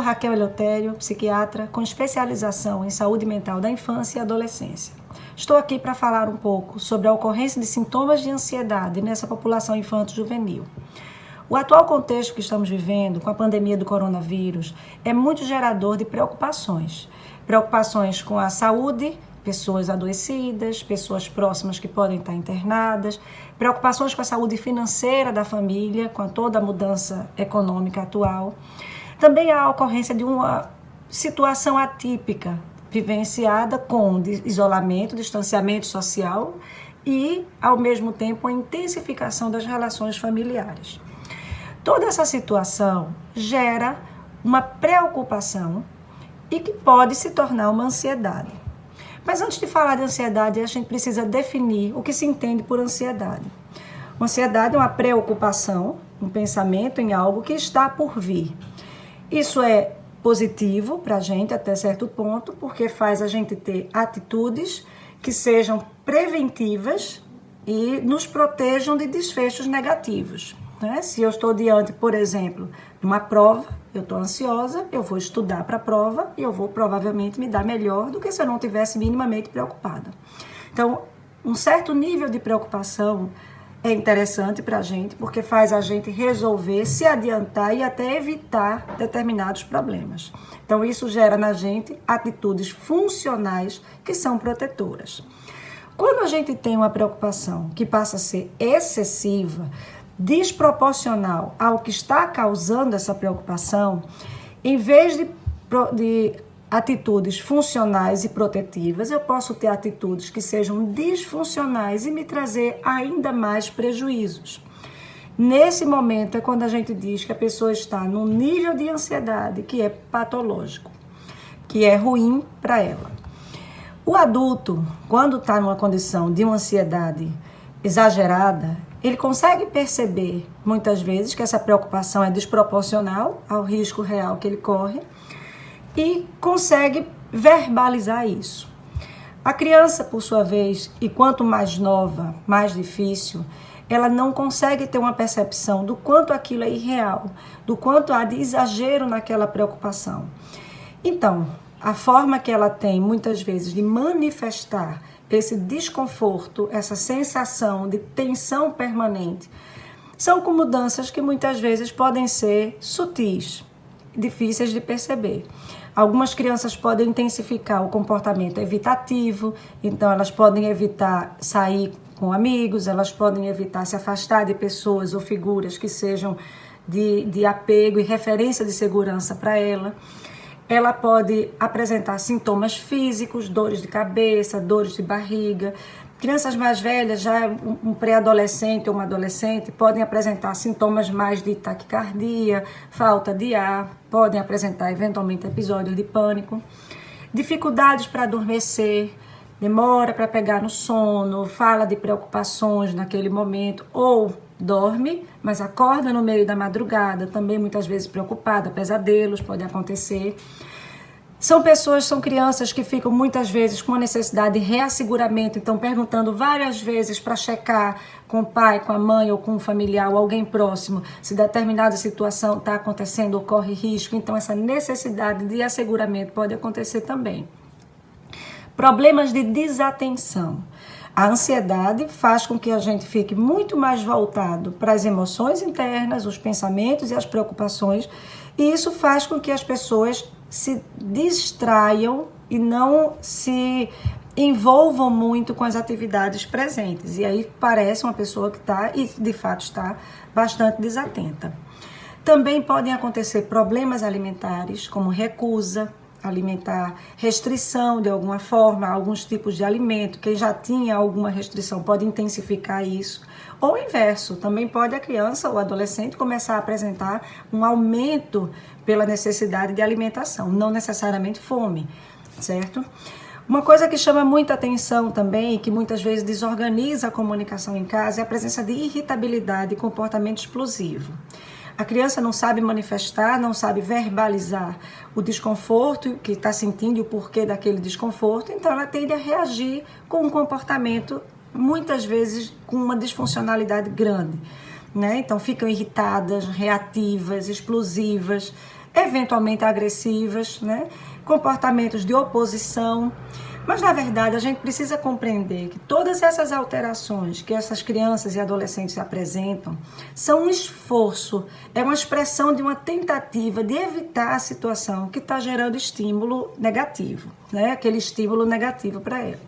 Raquel Eleutério, psiquiatra com especialização em saúde mental da infância e adolescência. Estou aqui para falar um pouco sobre a ocorrência de sintomas de ansiedade nessa população infanto-juvenil. O atual contexto que estamos vivendo, com a pandemia do coronavírus, é muito gerador de preocupações. Preocupações com a saúde, pessoas adoecidas, pessoas próximas que podem estar internadas, preocupações com a saúde financeira da família, com toda a mudança econômica atual. Também há a ocorrência de uma situação atípica, vivenciada com isolamento, distanciamento social e, ao mesmo tempo, a intensificação das relações familiares. Toda essa situação gera uma preocupação e que pode se tornar uma ansiedade. Mas antes de falar de ansiedade, a gente precisa definir o que se entende por ansiedade. Uma ansiedade é uma preocupação, um pensamento em algo que está por vir. Isso é positivo para a gente até certo ponto, porque faz a gente ter atitudes que sejam preventivas e nos protejam de desfechos negativos. Se eu estou diante, por exemplo, de uma prova, eu estou ansiosa, eu vou estudar para a prova e eu vou provavelmente me dar melhor do que se eu não tivesse minimamente preocupada. Então, um certo nível de preocupação é interessante para a gente, porque faz a gente resolver, se adiantar e até evitar determinados problemas. Então, isso gera na gente atitudes funcionais que são protetoras. Quando a gente tem uma preocupação que passa a ser excessiva, desproporcional ao que está causando essa preocupação, em vez de atitudes funcionais e protetivas, eu posso ter atitudes que sejam disfuncionais e me trazer ainda mais prejuízos. Nesse momento é quando a gente diz que a pessoa está num nível de ansiedade que é patológico, que é ruim para ela. O adulto, quando está numa condição de uma ansiedade exagerada, ele consegue perceber, muitas vezes, que essa preocupação é desproporcional ao risco real que ele corre e consegue verbalizar isso. A criança, por sua vez, e quanto mais nova, mais difícil, ela não consegue ter uma percepção do quanto aquilo é irreal, do quanto há de exagero naquela preocupação. Então, a forma que ela tem, muitas vezes, de manifestar esse desconforto, essa sensação de tensão permanente, são com mudanças que muitas vezes podem ser sutis, difíceis de perceber. Algumas crianças podem intensificar o comportamento evitativo, então elas podem evitar sair com amigos, elas podem evitar se afastar de pessoas ou figuras que sejam de apego e referência de segurança para ela. Ela pode apresentar sintomas físicos, dores de cabeça, dores de barriga. Crianças mais velhas, já um pré-adolescente ou uma adolescente, podem apresentar sintomas mais de taquicardia, falta de ar, podem apresentar eventualmente episódios de pânico, dificuldades para adormecer, demora para pegar no sono, fala de preocupações naquele momento ou dorme, mas acorda no meio da madrugada, também muitas vezes preocupada, pesadelos podem acontecer. São crianças que ficam muitas vezes com a necessidade de reasseguramento, então perguntando várias vezes para checar com o pai, com a mãe ou com um familiar ou alguém próximo se determinada situação está acontecendo ou corre risco. Então essa necessidade de asseguramento pode acontecer também. Problemas de desatenção. A ansiedade faz com que a gente fique muito mais voltado para as emoções internas, os pensamentos e as preocupações, e isso faz com que as pessoas se distraiam e não se envolvam muito com as atividades presentes. E aí parece uma pessoa que está, e de fato está, bastante desatenta. Também podem acontecer problemas alimentares, como recusa alimentar, restrição de alguma forma, alguns tipos de alimento. Quem já tinha alguma restrição pode intensificar isso. Ou o inverso, também pode a criança ou o adolescente começar a apresentar um aumento pela necessidade de alimentação, não necessariamente fome, certo? Uma coisa que chama muita atenção também e que muitas vezes desorganiza a comunicação em casa é a presença de irritabilidade e comportamento explosivo. A criança não sabe manifestar, não sabe verbalizar o desconforto que está sentindo e o porquê daquele desconforto, então ela tende a reagir com um comportamento, muitas vezes, com uma disfuncionalidade grande, né? Então ficam irritadas, reativas, explosivas, eventualmente agressivas, né? Comportamentos de oposição. Mas, na verdade, a gente precisa compreender que todas essas alterações que essas crianças e adolescentes apresentam são um esforço, é uma expressão de uma tentativa de evitar a situação que está gerando estímulo negativo, né? Aquele estímulo negativo para ela.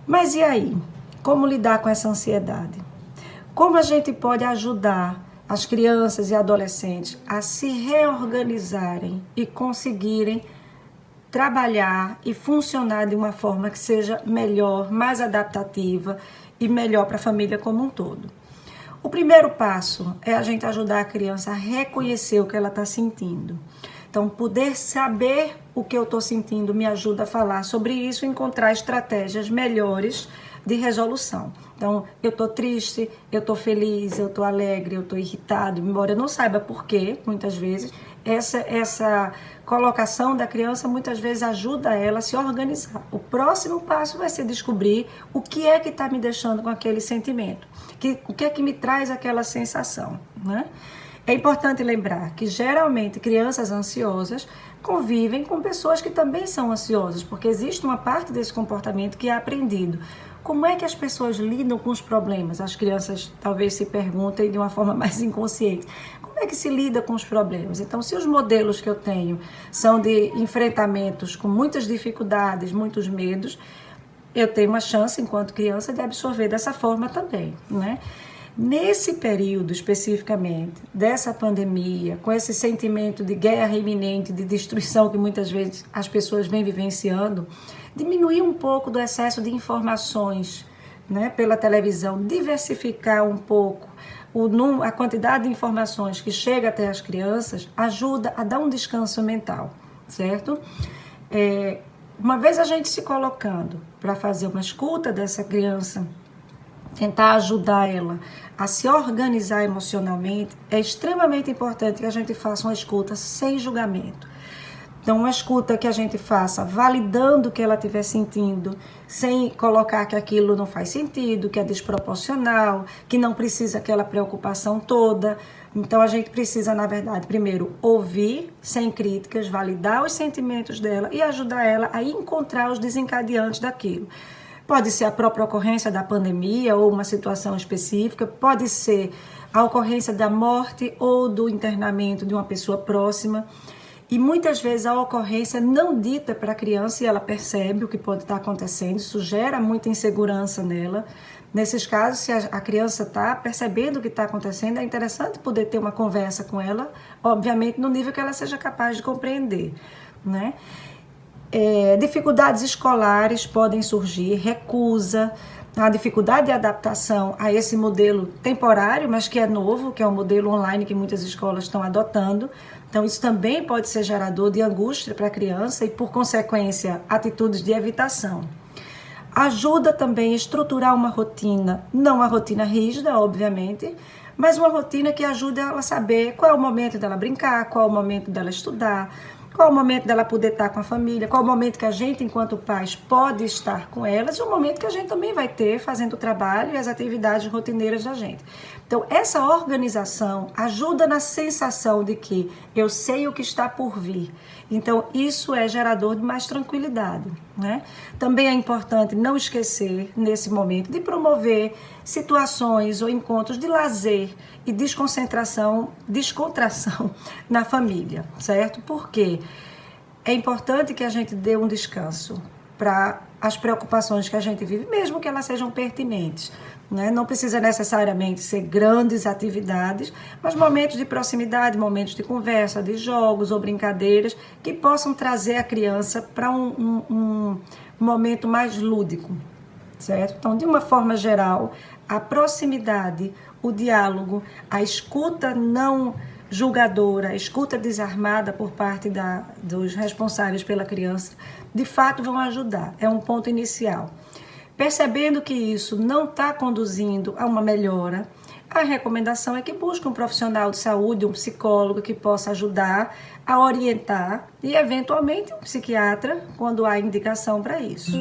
Mas e aí? Como lidar com essa ansiedade? Como a gente pode ajudar as crianças e adolescentes a se reorganizarem e conseguirem trabalhar e funcionar de uma forma que seja melhor, mais adaptativa e melhor para a família como um todo? O primeiro passo é a gente ajudar a criança a reconhecer o que ela está sentindo. Então, poder saber o que eu estou sentindo me ajuda a falar sobre isso e encontrar estratégias melhores de resolução. Então, eu estou triste, eu estou feliz, eu estou alegre, eu estou irritado, embora eu não saiba por quê, muitas vezes. Essa colocação da criança muitas vezes ajuda ela a se organizar. O próximo passo vai ser descobrir o que é que está me deixando com aquele sentimento, o que é que me traz aquela sensação, né? É importante lembrar que geralmente crianças ansiosas convivem com pessoas que também são ansiosas, porque existe uma parte desse comportamento que é aprendido. Como é que as pessoas lidam com os problemas? As crianças talvez se perguntem de uma forma mais inconsciente. Como é que se lida com os problemas? Então, se os modelos que eu tenho são de enfrentamentos com muitas dificuldades, muitos medos, eu tenho uma chance, enquanto criança, de absorver dessa forma também, né? Nesse período, especificamente, dessa pandemia, com esse sentimento de guerra iminente, de destruição que muitas vezes as pessoas vêm vivenciando, diminuir um pouco do excesso de informações, né, pela televisão, diversificar um pouco a quantidade de informações que chega até as crianças, ajuda a dar um descanso mental, certo? Uma vez a gente se colocando para fazer uma escuta dessa criança, tentar ajudar ela a se organizar emocionalmente, é extremamente importante que a gente faça uma escuta sem julgamento. Então, uma escuta que a gente faça validando o que ela estiver sentindo, sem colocar que aquilo não faz sentido, que é desproporcional, que não precisa aquela preocupação toda. Então, a gente precisa, na verdade, primeiro ouvir, sem críticas, validar os sentimentos dela e ajudar ela a encontrar os desencadeantes daquilo. Pode ser a própria ocorrência da pandemia ou uma situação específica, pode ser a ocorrência da morte ou do internamento de uma pessoa próxima. E muitas vezes a ocorrência não dita para a criança e ela percebe o que pode estar acontecendo, isso gera muita insegurança nela. Nesses casos, se a criança está percebendo o que está acontecendo, é interessante poder ter uma conversa com ela, obviamente no nível que ela seja capaz de compreender, né? Dificuldades escolares podem surgir, recusa, a dificuldade de adaptação a esse modelo temporário, mas que é novo, que é o modelo online que muitas escolas estão adotando. Então, isso também pode ser gerador de angústia para a criança e, por consequência, atitudes de evitação. Ajuda também a estruturar uma rotina, não uma rotina rígida, obviamente, mas uma rotina que ajude ela a saber qual é o momento dela brincar, qual é o momento dela estudar, qual é o momento dela poder estar com a família, qual é o momento que a gente, enquanto pais, pode estar com elas e o momento que a gente também vai ter fazendo o trabalho e as atividades rotineiras da gente. Então, essa organização ajuda na sensação de que eu sei o que está por vir. Então, isso é gerador de mais tranquilidade, né? Também é importante não esquecer, nesse momento, de promover situações ou encontros de lazer e descontração na família, certo? Porque é importante que a gente dê um descanso para as preocupações que a gente vive, mesmo que elas sejam pertinentes, né? Não precisa necessariamente ser grandes atividades, mas momentos de proximidade, momentos de conversa, de jogos ou brincadeiras que possam trazer a criança para um momento mais lúdico, certo? Então, de uma forma geral, a proximidade, o diálogo, a escuta não julgadora, a escuta desarmada por parte dos responsáveis pela criança, de fato vão ajudar. É um ponto inicial. Percebendo que isso não está conduzindo a uma melhora, a recomendação é que busque um profissional de saúde, um psicólogo que possa ajudar a orientar e, eventualmente, um psiquiatra, quando há indicação para isso.